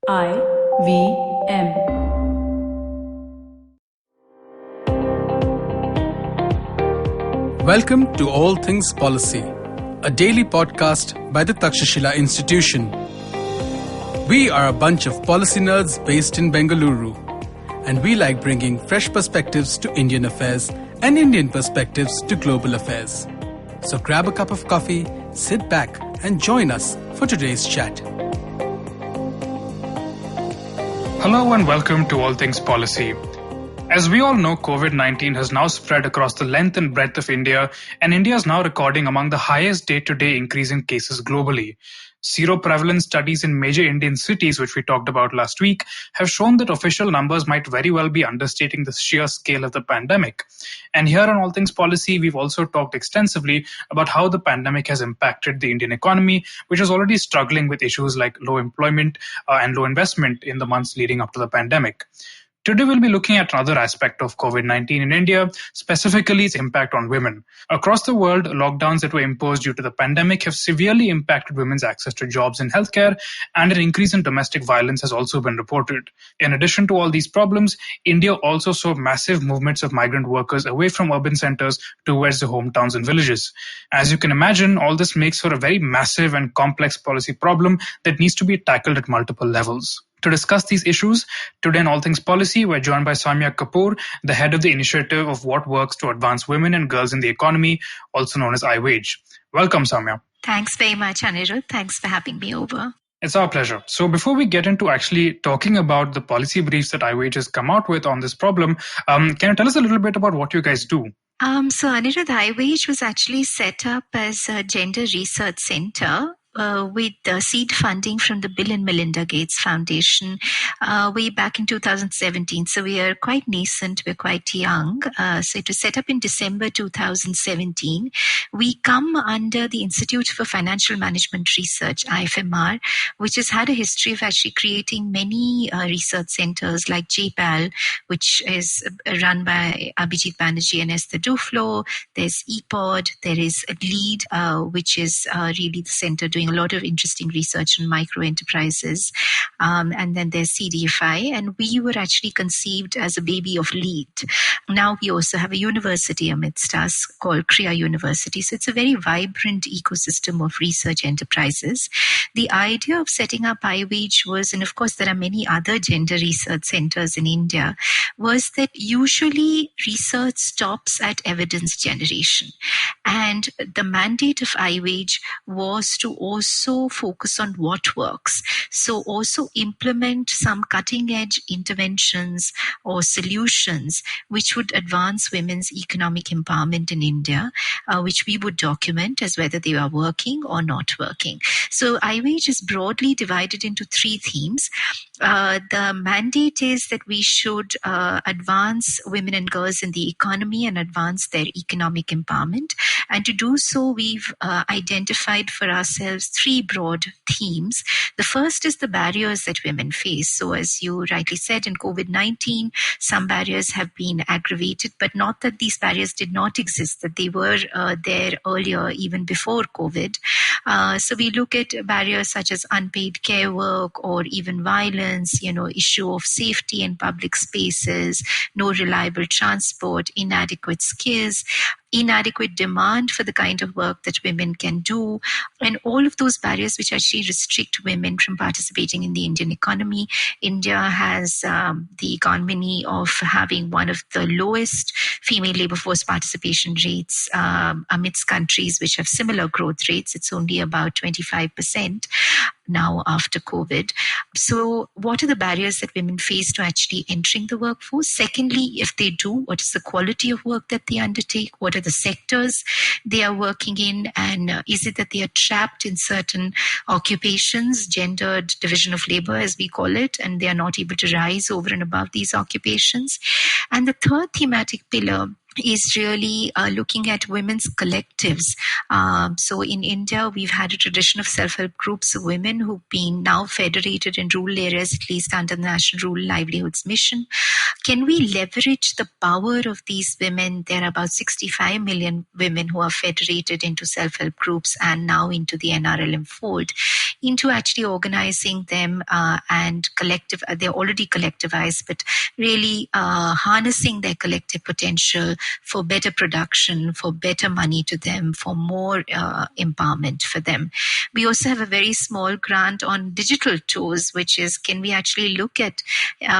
IWM. Welcome to All Things Policy, a daily podcast by the Takshashila Institution. We are a bunch of policy nerds based in Bengaluru, and we like bringing fresh perspectives to Indian affairs and Indian perspectives to global affairs. So grab a cup of coffee, sit back, and join us for today's chat. Hello and welcome to All Things Policy. As we all know, COVID-19 has now spread across the length and breadth of India, and India is now recording among the highest day-to-day increase in cases globally. Seroprevalence studies in major Indian cities, which we talked about last week, have shown that official numbers might very well be understating the sheer scale of the pandemic. And here on All Things Policy, we've also talked extensively about how the pandemic has impacted the Indian economy, which is already struggling with issues like low employment and low investment in the months leading up to the pandemic. Today, we'll be looking at another aspect of COVID-19 in India, specifically its impact on women. Across the world, lockdowns that were imposed due to the pandemic have severely impacted women's access to jobs in healthcare, and an increase in domestic violence has also been reported. In addition to all these problems, India also saw massive movements of migrant workers away from urban centers towards the hometowns and villages. As you can imagine, all this makes for a very massive and complex policy problem that needs to be tackled at multiple levels. To discuss these issues, today in All Things Policy, we're joined by Soumya Kapoor, the head of the initiative of What Works to Advance Women and Girls in the Economy, also known as IWWAGE. Welcome, Soumya. Thanks very much, Anirudh. Thanks for having me over. It's our pleasure. So before we get into actually talking about the policy briefs that IWWAGE has come out with on this problem, can you tell us a little bit about what you guys do? So Anirudh, IWWAGE was actually set up as a gender research center with seed funding from the Bill and Melinda Gates Foundation way back in 2017. So we are quite nascent, we're quite young. So it was set up in December 2017. We come under the Institute for Financial Management Research, IFMR, which has had a history of actually creating many research centers like JPAL, which is run by Abhijit Banerjee and Esther Duflo. There's EPOD, there is LEAD, which is really the center doing a lot of interesting research on micro enterprises. And then there's CDFI, and we were actually conceived as a baby of LEAD. Now we also have a university amidst us called Kriya University. So it's a very vibrant ecosystem of research enterprises. The idea of setting up IWWAGE was, and of course there are many other gender research centers in India, was that usually research stops at evidence generation. And the mandate of IWWAGE was to also focus on what works. So also implement some cutting edge interventions or solutions which would advance women's economic empowerment in India, which we would document as whether they are working or not working. So IWWAGE is broadly divided into three themes. The mandate is that we should advance women and girls in the economy and advance their economic empowerment. And to do so, we've identified for ourselves three broad themes. The first is the barriers that women face. So as you rightly said, in COVID-19, some barriers have been aggravated, but not that these barriers did not exist, that they were there earlier, even before COVID. So we look at barriers such as unpaid care work or even violence, issue of safety in public spaces, no reliable transport, inadequate skills, inadequate demand for the kind of work that women can do, and all of those barriers which actually restrict women from participating in the Indian economy. India has the economy of having one of the lowest female labor force participation rates amidst countries which have similar growth rates. It's only about 25% now after COVID. So what are the barriers that women face to actually entering the workforce? Secondly, if they do, what is the quality of work that they undertake? What are the sectors they are working in? And is it that they are trapped in certain occupations, gendered division of labor as we call it, and they are not able to rise over and above these occupations? And the third thematic pillar is really looking at women's collectives. So in India, we've had a tradition of self-help groups of women who've been now federated in rural areas, at least under the National Rural Livelihoods Mission. Can we leverage the power of these women? There are about 65 million women who are federated into self-help groups and now into the NRLM fold, into actually organizing them and collective. They're already collectivized, but really harnessing their collective potential for better production, for better money to them, for more empowerment for them. We also have a very small grant on digital tools, which is, can we actually look at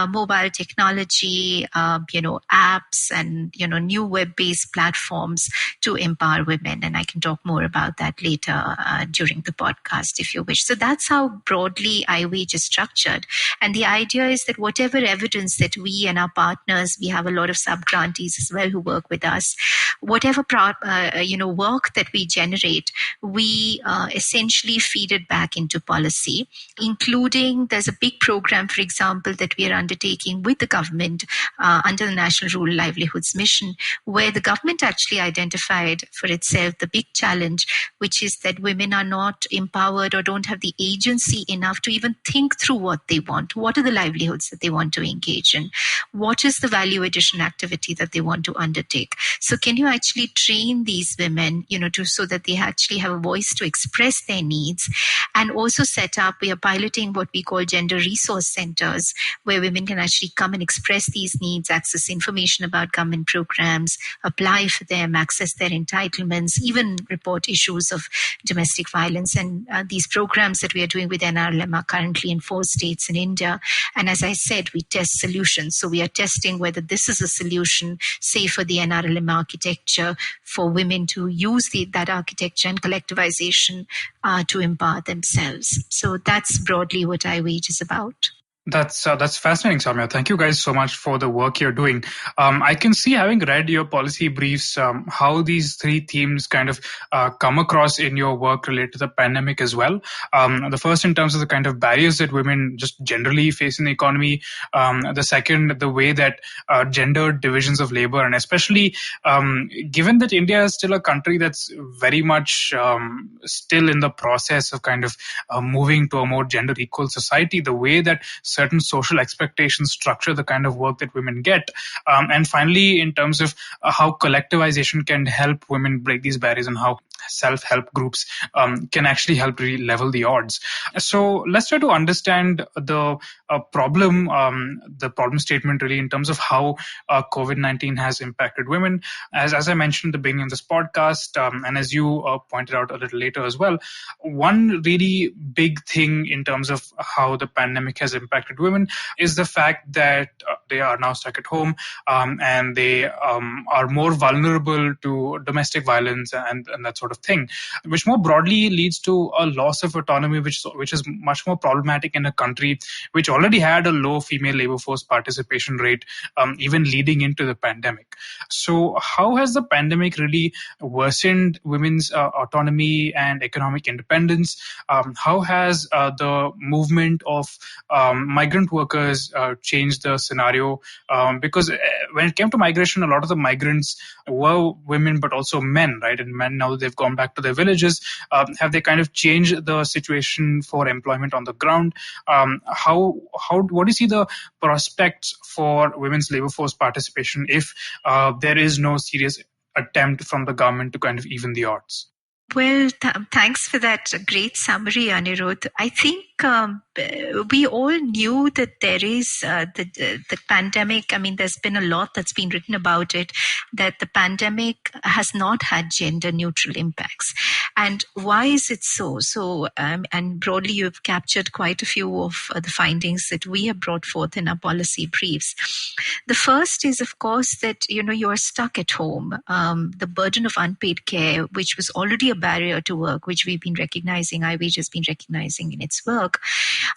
mobile technology, apps and, new web-based platforms to empower women. And I can talk more about that later during the podcast if you wish. So that's how broadly IWAGE is structured. And the idea is that whatever evidence that we and our partners, we have a lot of sub-grantees as well who work with us, whatever work that we generate, we essentially feed it back into policy, including there's a big program, for example, that we are undertaking with the government under the National Rural Livelihoods Mission, where the government actually identified for itself the big challenge, which is that women are not empowered or don't have the agency enough to even think through what they want. What are the livelihoods that they want to engage in? What is the value addition activity that they want to undertake? So can you actually train these women, so that they actually have a voice to express their needs? And also set up, we are piloting what we call gender resource centers, where women can actually come and express these needs, access information about government programs, apply for them, access their entitlements, even report issues of domestic violence. And these programs that we are doing with NRLM are currently in 4 states in India. And as I said, we test solutions. So we are testing whether this is a solution, say, for the NRLM architecture, for women to use that architecture and collectivization to empower themselves. So that's broadly what IWAGE is about. That's fascinating, Soumya. Thank you guys so much for the work you're doing. I can see, having read your policy briefs, how these 3 themes kind of come across in your work related to the pandemic as well. The first, in terms of the kind of barriers that women just generally face in the economy. The second, the way that gendered divisions of labor, and especially given that India is still a country that's very much still in the process of kind of moving to a more gender equal society, the way that certain social expectations structure the kind of work that women get. And finally, in terms of how collectivization can help women break these barriers, and how self-help groups can actually help really level the odds. So let's try to understand the problem statement really in terms of how COVID-19 has impacted women. As I mentioned at the beginning of this podcast, and as you pointed out a little later as well, one really big thing in terms of how the pandemic has impacted women is the fact that they are now stuck at home, and they are more vulnerable to domestic violence and that sort of thing, which more broadly leads to a loss of autonomy, which is much more problematic in a country which already had a low female labor force participation rate, even leading into the pandemic. So how has the pandemic really worsened women's autonomy and economic independence? How has the movement of migrant workers changed the scenario? Because when it came to migration, a lot of the migrants were women, but also men, right? And men, now they've gone back to their villages. Have they kind of changed the situation for employment on the ground? What do you see the prospects for women's labor force participation if there is no serious attempt from the government to kind of even the odds? Well, thanks for that great summary, Anirudh. I think we all knew that there is the pandemic. I mean, there's been a lot that's been written about it, that the pandemic has not had gender neutral impacts. And why is it so? So, and broadly, you've captured quite a few of the findings that we have brought forth in our policy briefs. The first is, of course, that, you are stuck at home. The burden of unpaid care, which was already a a barrier to work, which we've been recognizing, IWWAGE has been recognizing in its work,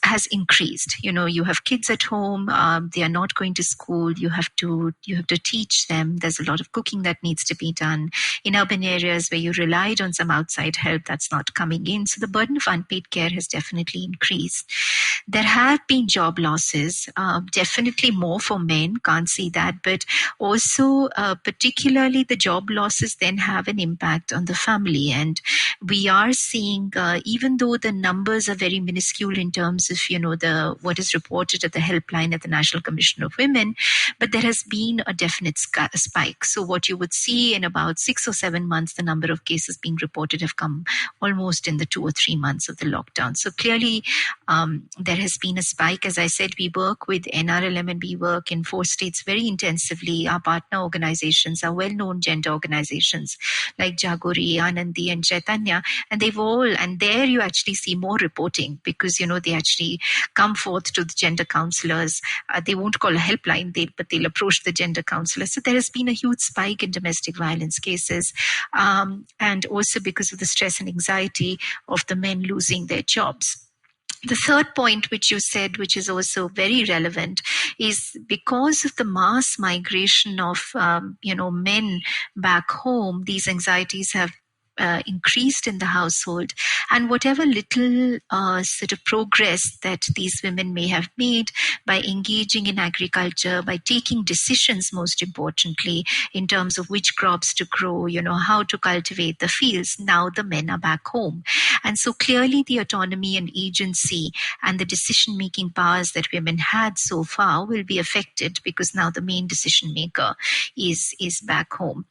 has increased. You have kids at home, they are not going to school, you have to teach them. There's a lot of cooking that needs to be done. In urban areas where you relied on some outside help, that's not coming in. So the burden of unpaid care has definitely increased. There have been job losses, definitely more for men, can't see that, but also particularly the job losses then have an impact on the family. And we are seeing, even though the numbers are very minuscule in terms of, what is reported at the helpline at the National Commission of Women, but there has been a definite spike. So what you would see in about 6 or 7 months, the number of cases being reported have come almost in the 2 or 3 months of the lockdown. So clearly, there has been a spike. As I said, we work with NRLM and we work in 4 states very intensively. Our partner organizations are well-known gender organizations like Jagori, Anandi and Chaitanya, and there you actually see more reporting because, they actually come forth to the gender counselors. They won't call a helpline, but they'll approach the gender counselors. So there has been a huge spike in domestic violence cases, and also because of the stress and anxiety of the men losing their jobs. The third point, which you said, which is also very relevant, is because of the mass migration of, men back home, these anxieties have increased in the household, and whatever little sort of progress that these women may have made by engaging in agriculture, by taking decisions, most importantly, in terms of which crops to grow, how to cultivate the fields, now the men are back home. And so clearly the autonomy and agency and the decision-making powers that women had so far will be affected because now the main decision maker is back home.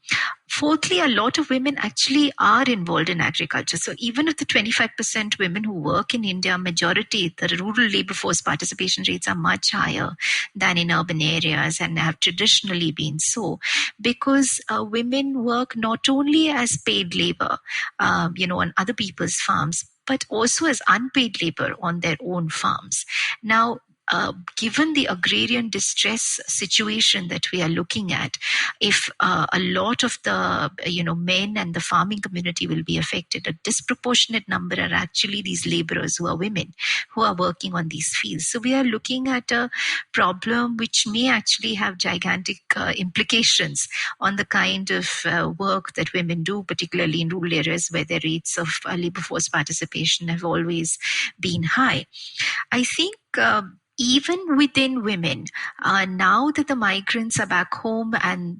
Fourthly, a lot of women actually are involved in agriculture. So even if the 25% women who work in India, majority, the rural labor force participation rates are much higher than in urban areas and have traditionally been so, because women work not only as paid labor, on other people's farms, but also as unpaid labor on their own farms. Now, given the agrarian distress situation that we are looking at, if a lot of the men and the farming community will be affected, a disproportionate number are actually these laborers who are women who are working on these fields. So we are looking at a problem which may actually have gigantic implications on the kind of work that women do, particularly in rural areas where the rates of labor force participation have always been high. I think even within women, now that the migrants are back home and,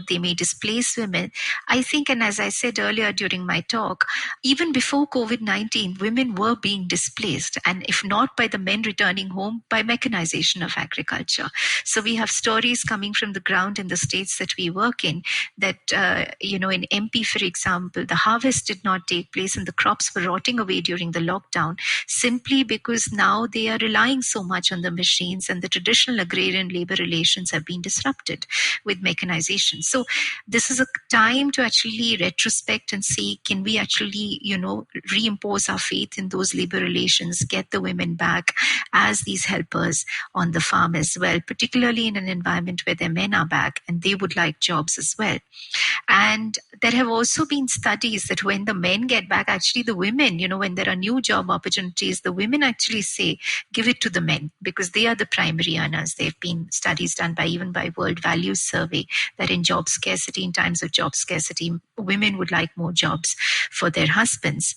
they may displace women, I think, and as I said earlier during my talk, even before COVID-19, women were being displaced. And if not by the men returning home, by mechanization of agriculture. So we have stories coming from the ground in the states that we work in that, in MP, for example, the harvest did not take place and the crops were rotting away during the lockdown simply because now they are relying so much on the machines and the traditional agrarian labor relations have been disrupted with mechanization. So this is a time to actually retrospect and see, can we actually, reimpose our faith in those labor relations, get the women back as these helpers on the farm as well, particularly in an environment where their men are back and they would like jobs as well. And there have also been studies that when the men get back, actually the women, when there are new job opportunities, the women actually say, give it to the men because they are the primary earners. There have been studies done even by World Values Survey that in job scarcity, in times of job scarcity, women would like more jobs for their husbands.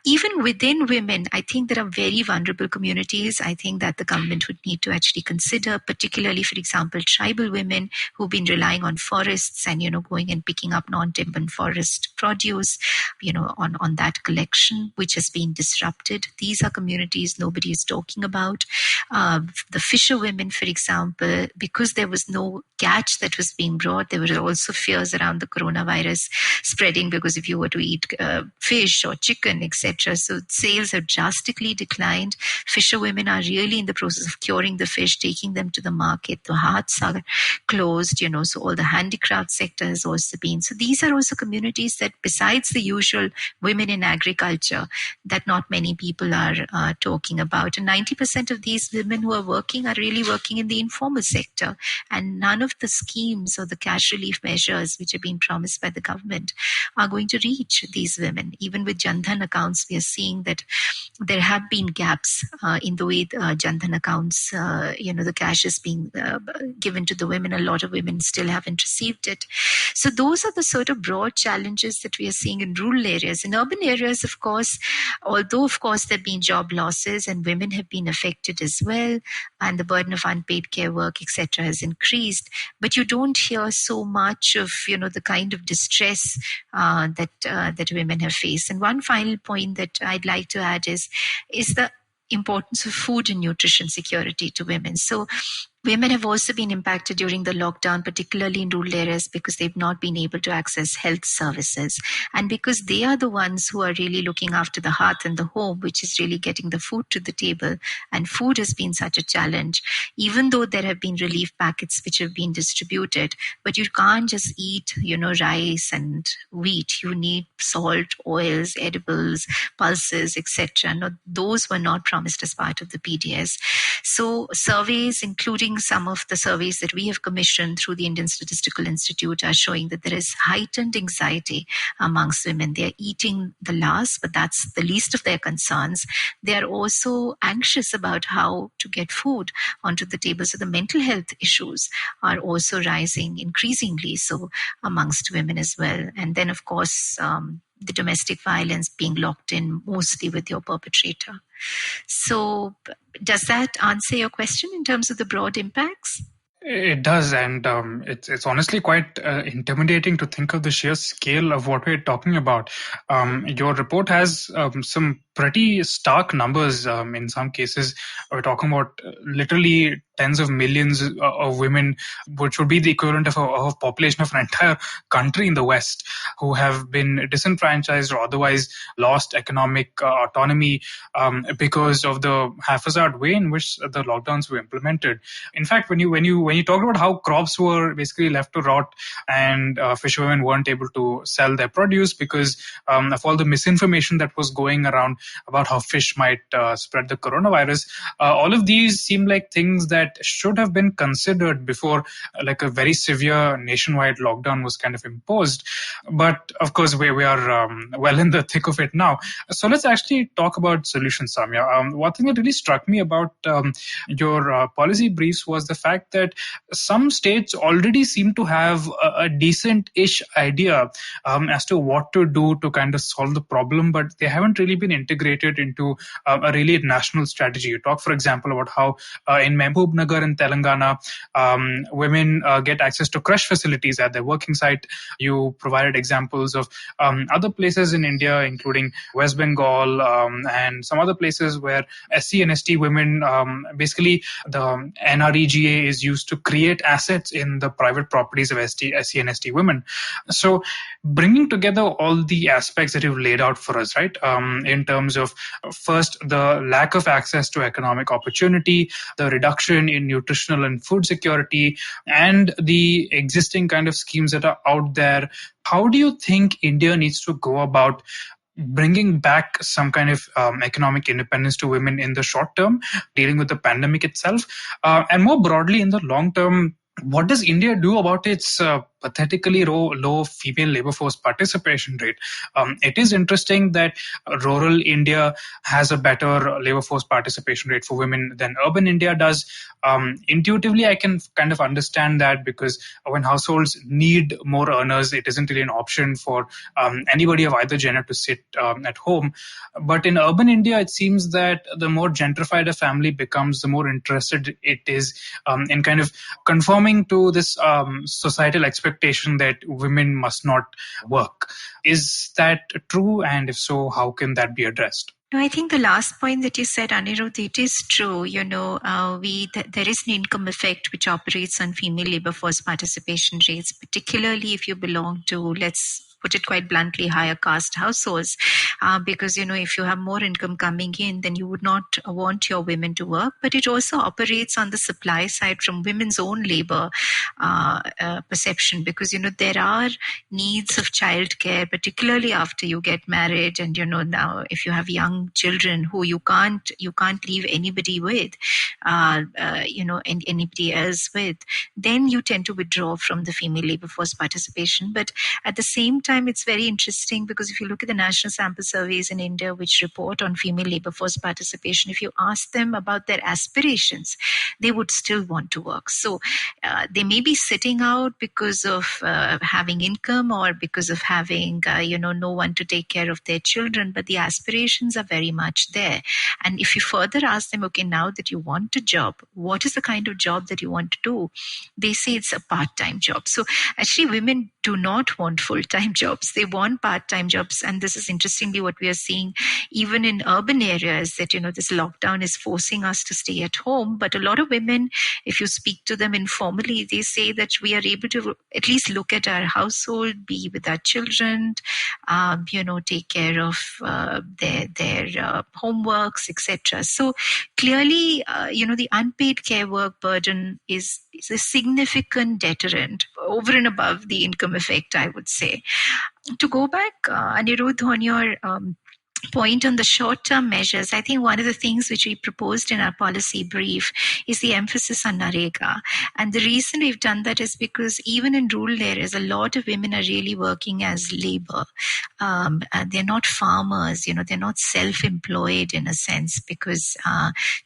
Even within women, I think there are very vulnerable communities. I think that the government would need to actually consider, particularly, for example, tribal women who've been relying on forests and, going and picking up non-timber forest produce, on that collection, which has been disrupted. These are communities nobody is talking about. The fisher women, for example, because there was no catch that was being brought, there were also fears around the coronavirus spreading because if you were to eat fish or chicken, etc. So sales have drastically declined. Fisher women are really in the process of curing the fish, taking them to the market. The hearts are closed, so all the handicraft sector has also been. So these are also communities that besides the usual women in agriculture that not many people are talking about. And 90% of these women who are working are really working in the informal sector. And none of the schemes or the cash relief measures which have been promised by the government are going to reach these women. Even with Jan Dhan accounts, we are seeing that there have been gaps in the way the Jan Dhan accounts, the cash is being given to the women. A lot of women still haven't received it. So those are the sort of broad challenges that we are seeing in rural areas. In urban areas, of course, although of course there have been job losses and women have been affected as well, and the burden of unpaid care work, etc., has increased, but you don't hear so much of the kind of distress that women have faced. And one final point that I'd like to add is the importance of food and nutrition security to women. So women have also been impacted during the lockdown, particularly in rural areas, because they've not been able to access health services. And because they are the ones who are really looking after the hearth and the home, which is really getting the food to the table. And food has been such a challenge, even though there have been relief packets which have been distributed. But you can't just eat, rice and wheat. You need salt, oils, edibles, pulses, etc. No, those were not promised as part of the PDS. So surveys, including some of the surveys that we have commissioned through the Indian Statistical Institute, are showing that there is heightened anxiety amongst women. They are eating the last, but that's the least of their concerns. They are also anxious about how to get food onto the table. So the mental health issues are also rising increasingly so amongst women as well. And then, of course, the domestic violence, being locked in mostly with your perpetrator. So does that answer your question in terms of the broad impacts? It does, and it's honestly quite intimidating to think of the sheer scale of what we're talking about. Your report has some pretty stark numbers. In some cases, we're talking about literally tens of millions of women, which would be the equivalent of a population of an entire country in the West, who have been disenfranchised or otherwise lost economic autonomy because of the haphazard way in which the lockdowns were implemented. In fact, when you talked about how crops were basically left to rot and fisherwomen weren't able to sell their produce because of all the misinformation that was going around about how fish might spread the coronavirus, all of these seem like things that should have been considered before like a very severe nationwide lockdown was kind of imposed. But of course, we are well in the thick of it now. So let's actually talk about solutions, Soumya. One thing that really struck me about your policy briefs was the fact that some states already seem to have a decent-ish idea as to what to do to kind of solve the problem, but they haven't really been integrated into a really national strategy. You talk, for example, about how in Mehboob-Nagar in Telangana, women get access to crush facilities at their working site. You provided examples of other places in India, including West Bengal and some other places where SC and ST women, basically the NREGA is used to create assets in the private properties of SC and ST women. So bringing together all the aspects that you've laid out for us, right, in terms of first the lack of access to economic opportunity, the reduction in nutritional and food security, and the existing kind of schemes that are out there, how do you think India needs to go about bringing back some kind of economic independence to women in the short term, dealing with the pandemic itself, and more broadly in the long term? What does India do about its pathetically low female labor force participation rate? It is interesting that rural India has a better labor force participation rate for women than urban India does. Intuitively, I can kind of understand that, because when households need more earners, it isn't really an option for anybody of either gender to sit at home. But in urban India, it seems that the more gentrified a family becomes, the more interested it is in kind of conforming to this societal expectation that women must not work. Is that true? And if so, how can that be addressed? No, I think the last point that you said, Anirudh, it is true. There is an income effect which operates on female labor force participation rates, particularly if you belong to, let's put it quite bluntly, higher caste households, because, if you have more income coming in, then you would not want your women to work. But it also operates on the supply side from women's own labor perception, because, there are needs of childcare, particularly after you get married. And, now if you have young children who you can't leave anybody with, and anybody else with, then you tend to withdraw from the female labor force participation. But at the same time, it's very interesting, because if you look at the national sample surveys in India which report on female labor force participation, if you ask them about their aspirations, they would still want to work. So they may be sitting out because of having income, or because of having no one to take care of their children, but the aspirations are very much there. And if you further ask them, okay, now that you want a job, what is the kind of job that you want to do? They say it's a part-time job. So actually women do not want full-time jobs. They want part-time jobs. And this is interestingly what we are seeing even in urban areas, that, this lockdown is forcing us to stay at home. But a lot of women, if you speak to them informally, they say that we are able to at least look at our household, be with our children, take care of their homeworks, etc. So clearly, the unpaid care work burden is a significant deterrent over and above the income effect, I would say. To go back, Anirudh, on your point on the short-term measures, I think one of the things which we proposed in our policy brief is the emphasis on NREGA. And the reason we've done that is because even in rural areas, a lot of women are really working as labor. They're not farmers, they're not self-employed in a sense, because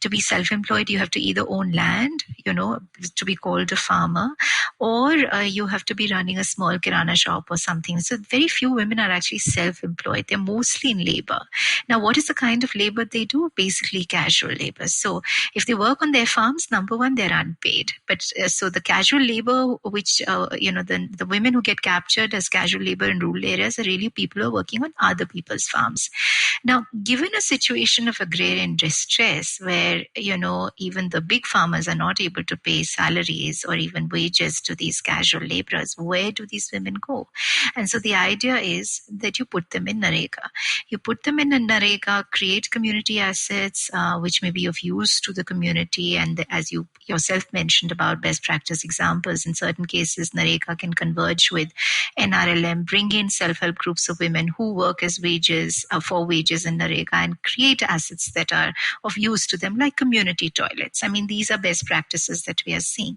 to be self-employed, you have to either own land, to be called a farmer, or you have to be running a small kirana shop or something. So very few women are actually self-employed. They're mostly in labor. Now, what is the kind of labor they do? Basically casual labor. So if they work on their farms, number one, they're unpaid. But so the casual labor, which, the women who get captured as casual labor in rural areas are really people who are working on other people's farms. Now, given a situation of agrarian distress where, even the big farmers are not able to pay salaries or even wages to these casual laborers, where do these women go? And so the idea is that you put them in NREGA. You put them in NREGA, create community assets, which may be of use to the community. And as you yourself mentioned about best practice examples, in certain cases, NREGA can converge with NRLM, bring in self-help groups of women who work as wages, for wages in NREGA, and create assets that are of use to them, like community toilets. I mean, these are best practices that we are seeing.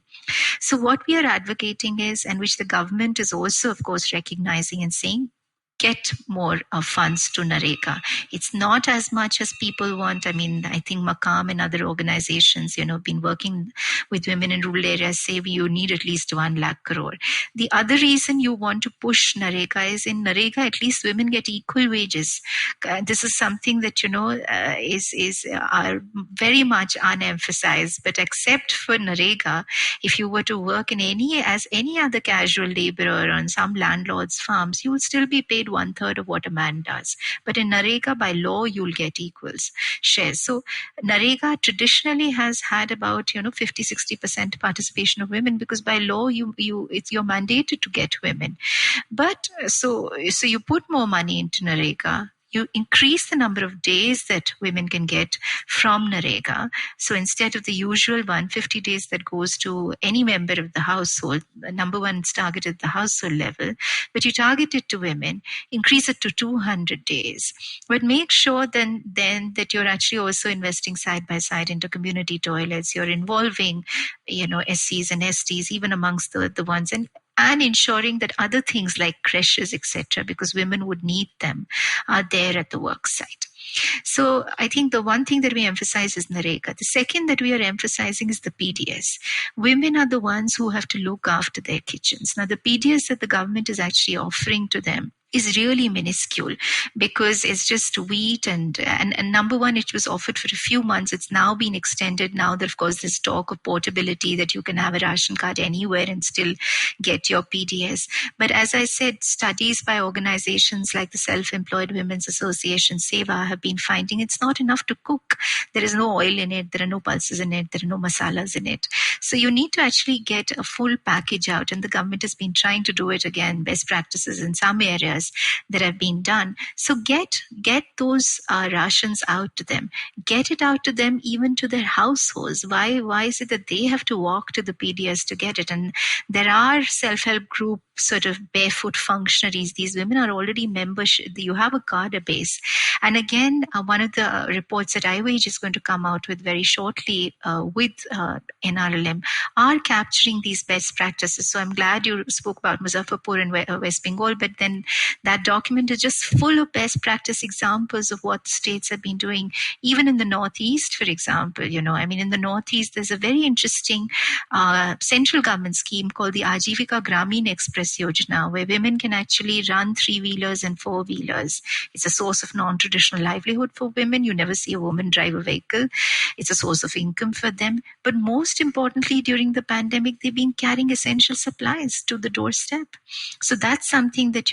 So what we are advocating is, and which the government is also, of course, recognizing and saying, get more funds to NREGA. It's not as much as people want. I mean, I think Makam and other organizations, been working with women in rural areas, say you need at least 1 lakh crore. The other reason you want to push NREGA is in NREGA, at least women get equal wages. This is something that, is very much unemphasized. But except for NREGA, if you were to work in any other casual laborer on some landlord's farms, you will still be paid 1/3 of what a man does. But in NREGA, by law, you'll get equals shares. So NREGA traditionally has had about 50-60% participation of women, because by law you're mandated to get women. But so you put more money into NREGA. You increase the number of days that women can get from NREGA. So instead of the usual 150 days that goes to any member of the household, number one, it's targeted at the household level, but you target it to women, increase it to 200 days. But make sure then that you're actually also investing side by side into community toilets. You're involving, SCs and STs, even amongst the ones, and ensuring that other things like creches, etc., because women would need them, are there at the work site. So I think the one thing that we emphasize is NREGA. The second that we are emphasizing is the PDS. Women are the ones who have to look after their kitchens. Now, the PDS that the government is actually offering to them is really minuscule, because it's just wheat and number one, it was offered for a few months. It's now been extended. Now that, of course, there's talk of portability, that you can have a ration card anywhere and still get your PDS. But as I said, studies by organizations like the Self-Employed Women's Association, SEVA, have been finding it's not enough to cook. There is no oil in it. There are no pulses in it. There are no masalas in it. So you need to actually get a full package out. And the government has been trying to do it again, best practices in some areas. measures that have been done. So get those rations out to them. Get it out to them, even to their households. Why is it that they have to walk to the PDS to get it? And there are self-help group sort of barefoot functionaries. These women are already members. You have a cadre base. And again, one of the reports that IWWAGE is going to come out with very shortly with NRLM are capturing these best practices. So I'm glad you spoke about Muzaffarpur and West Bengal, but then that document is just full of best practice examples of what the states have been doing, even in the Northeast, for example. In the Northeast, there's a very interesting central government scheme called the Ajivika Gramin Express Yojana, where women can actually run 3-wheelers and 4-wheelers. It's a source of non-traditional livelihood for women. You never see a woman drive a vehicle. It's a source of income for them. But most importantly, during the pandemic, they've been carrying essential supplies to the doorstep. So that's something that,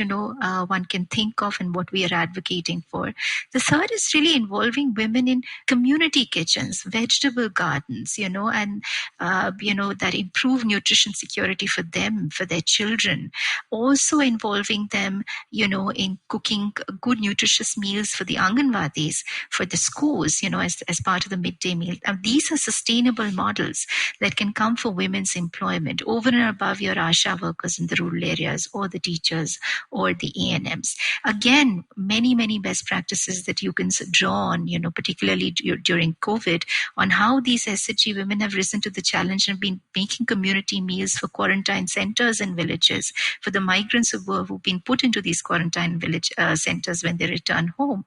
one can think of and what we are advocating for. The third is really involving women in community kitchens, vegetable gardens, and, that improve nutrition security for them, for their children. Also involving them, in cooking good nutritious meals for the Anganwadis, for the schools, as part of the midday meal. And these are sustainable models that can come for women's employment over and above your ASHA workers in the rural areas or the teachers or the ANMs. Again, many, many best practices that you can draw on, particularly during COVID, on how these SHG women have risen to the challenge and been making community meals for quarantine centers and villages, for the migrants who've been put into these quarantine village centers when they return home.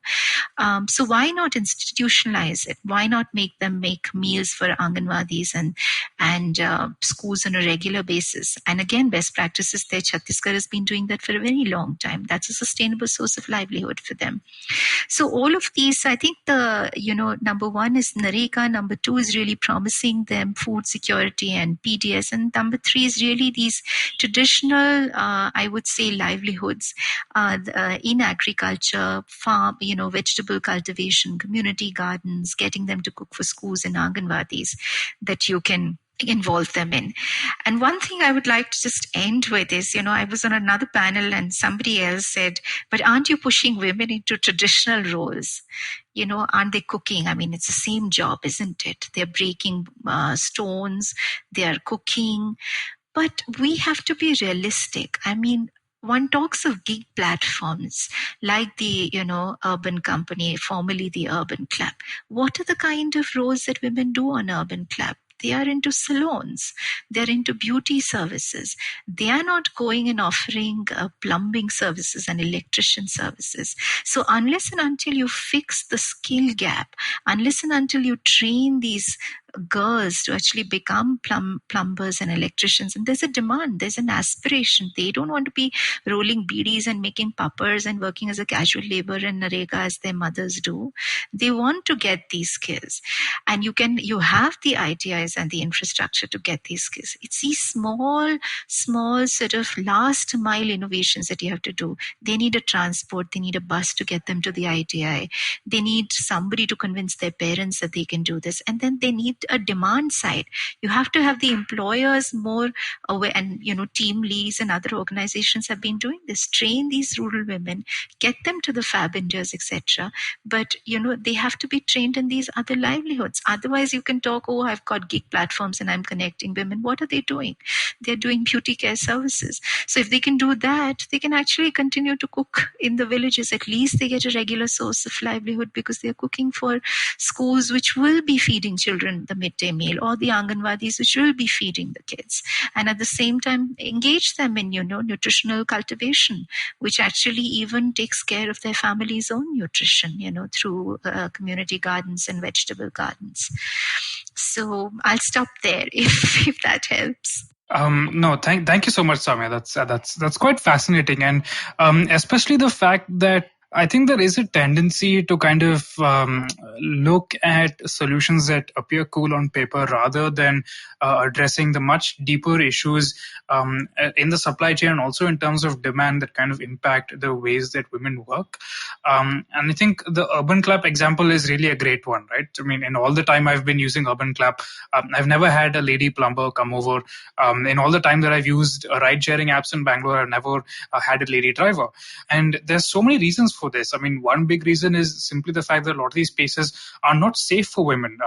So why not institutionalize it? Why not make them make meals for Anganwadis and schools on a regular basis? And again, best practices there. Chhattisgarh has been doing that for a very long time. That's a sustainable source of livelihood for them. So all of these, I think number one is Nareka, number two is really promising them food security and PDS, and number three is really these traditional, I would say, livelihoods in agriculture, farm, vegetable cultivation, community gardens, getting them to cook for schools and Anganwadis that you can involve them in. And one thing I would like to just end with is, I was on another panel and somebody else said, but aren't you pushing women into traditional roles? Aren't they cooking? It's the same job, isn't it? They're breaking stones, they're cooking, but we have to be realistic. One talks of gig platforms like the, Urban Company, formerly the Urban Club. What are the kind of roles that women do on Urban Club? They are into salons. They're into beauty services. They are not going and offering plumbing services and electrician services. So unless and until you fix the skill gap, unless and until you train these girls to actually become plumbers and electricians, and there's a demand, there's an aspiration. They don't want to be rolling beedies and making puppers and working as a casual laborer in Narega as their mothers do. They want to get these skills, and you have the ideas and the infrastructure to get these skills. It's these small sort of last mile innovations that you have to do. They need a transport, they need a bus to get them to the ITI, they need somebody to convince their parents that they can do this, and then they need a demand side. You have to have the employers more aware, and team leads and other organizations have been doing this. Train these rural women, get them to the Fab Indias, etc. But they have to be trained in these other livelihoods. Otherwise, you can talk, oh, I've got gig platforms and I'm connecting women. What are they doing? They're doing beauty care services. So if they can do that, they can actually continue to cook in the villages. At least they get a regular source of livelihood because they're cooking for schools which will be feeding children the midday meal, or the Anganwadis which will be feeding the kids. And at the same time, engage them in, nutritional cultivation, which actually even takes care of their family's own nutrition, through community gardens and vegetable gardens. So I'll stop there if that helps. No, thank you so much, Soumya. That's quite fascinating, and especially the fact that I think there is a tendency to kind of look at solutions that appear cool on paper rather than addressing the much deeper issues in the supply chain and also in terms of demand that kind of impact the ways that women work. And I think the Urban Clap example is really a great one, right? I mean, in all the time I've been using Urban Clap, I've never had a lady plumber come over. In all the time that I've used ride-sharing apps in Bangalore, I've never had a lady driver. And there's so many reasons for this. I mean, one big reason is simply the fact that a lot of these spaces are not safe for women,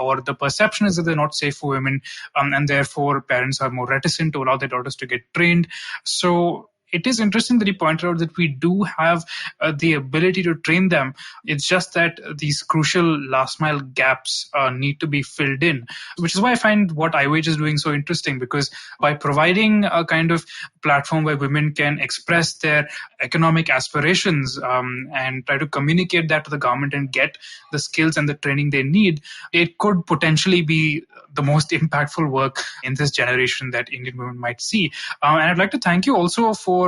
or the perception is that they're not safe for women, and therefore parents are more reticent to allow their daughters to get trained. So it is interesting that you pointed out that we do have the ability to train them. It's just that these crucial last mile gaps need to be filled in, which is why I find what IWWAGE is doing so interesting, because by providing a kind of platform where women can express their economic aspirations and try to communicate that to the government and get the skills and the training they need, it could potentially be the most impactful work in this generation that Indian women might see. And I'd like to thank you also for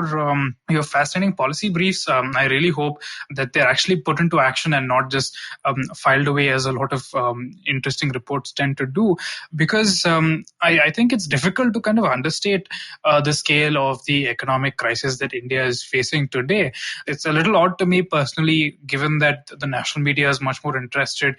your fascinating policy briefs. I really hope that they're actually put into action and not just filed away as a lot of interesting reports tend to do, because I think it's difficult to kind of understate the scale of the economic crisis that India is facing today. It's a little odd to me personally, given that the national media is much more interested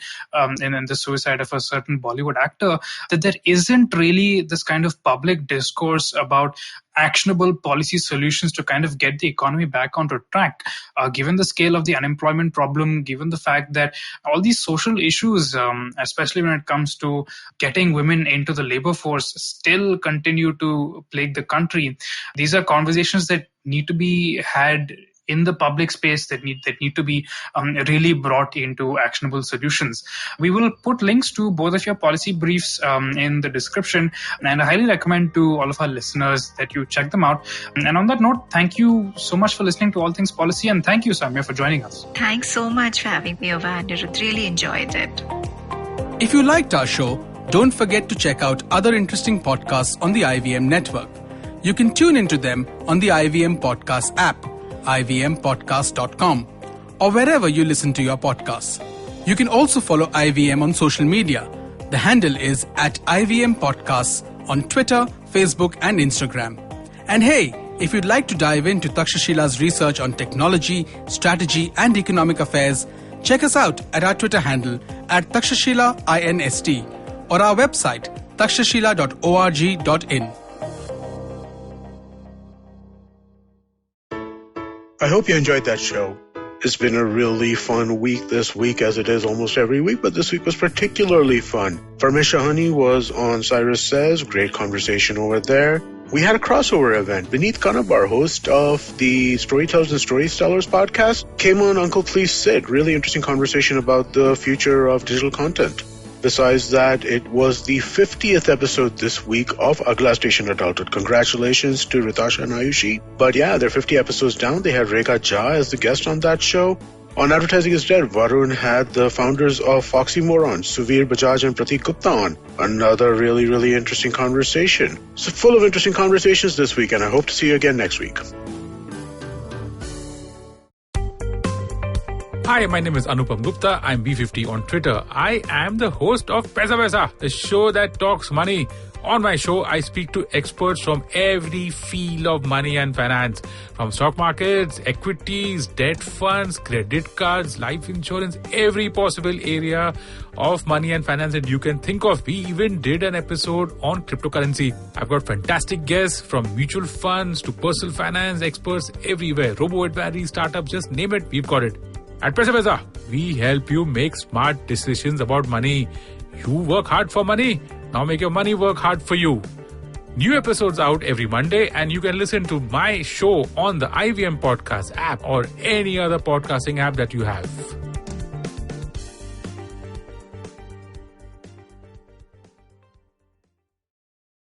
in the suicide of a certain Bollywood actor, that there isn't really this kind of public discourse about actionable policy solutions to kind of get the economy back onto track. Given the scale of the unemployment problem, given the fact that all these social issues, especially when it comes to getting women into the labor force, still continue to plague the country. These are conversations that need to be had in the public space, that need to be really brought into actionable solutions. We will put links to both of your policy briefs in the description, and I highly recommend to all of our listeners that you check them out. And on that note, thank you so much for listening to All Things Policy, and thank you, Soumya, for joining us. Thanks so much for having me over, Anirudh. Really enjoyed it. If you liked our show, don't forget to check out other interesting podcasts on the IVM network. You can tune into them on the IVM Podcast app, ivmpodcast.com, or wherever you listen to your podcasts. You can also follow IVM on social media. The handle is @IVM Podcasts on Twitter, Facebook, and Instagram. And hey, if you'd like to dive into Takshashila's research on technology, strategy, and economic affairs, check us out at our Twitter handle @TakshashilaINST or our website takshashila.org.in. I hope you enjoyed that show. It's been a really fun week this week, as it is almost every week, but this week was particularly fun. Farmesh Shahani was on Cyrus Says, great conversation over there. We had a crossover event. Vineet Kanabar, host of the Storytellers and Storytellers podcast, came on Uncle Please Sit. Really interesting conversation about the future of digital content. Besides that, it was the 50th episode this week of Agla Station Adulthood. Congratulations to Ritasha and Ayushi. But yeah, they're 50 episodes down. They had Rekha Jha as the guest on that show. On Advertising is Dead, Varun had the founders of Foxymoron, Suvir Bajaj and Pratik Gupta on. Another really, really interesting conversation. So full of interesting conversations this week, and I hope to see you again next week. Hi, my name is Anupam Gupta. I'm B50 on Twitter. I am the host of Paisa Vaisa, the show that talks money. On my show, I speak to experts from every field of money and finance, from stock markets, equities, debt funds, credit cards, life insurance, every possible area of money and finance that you can think of. We even did an episode on cryptocurrency. I've got fantastic guests from mutual funds to personal finance experts everywhere. Robo-advisory, startups, just name it, we've got it. At Paisa Vaisa, we help you make smart decisions about money. You work hard for money. Now make your money work hard for you. New episodes out every Monday, and you can listen to my show on the IVM Podcast app or any other podcasting app that you have.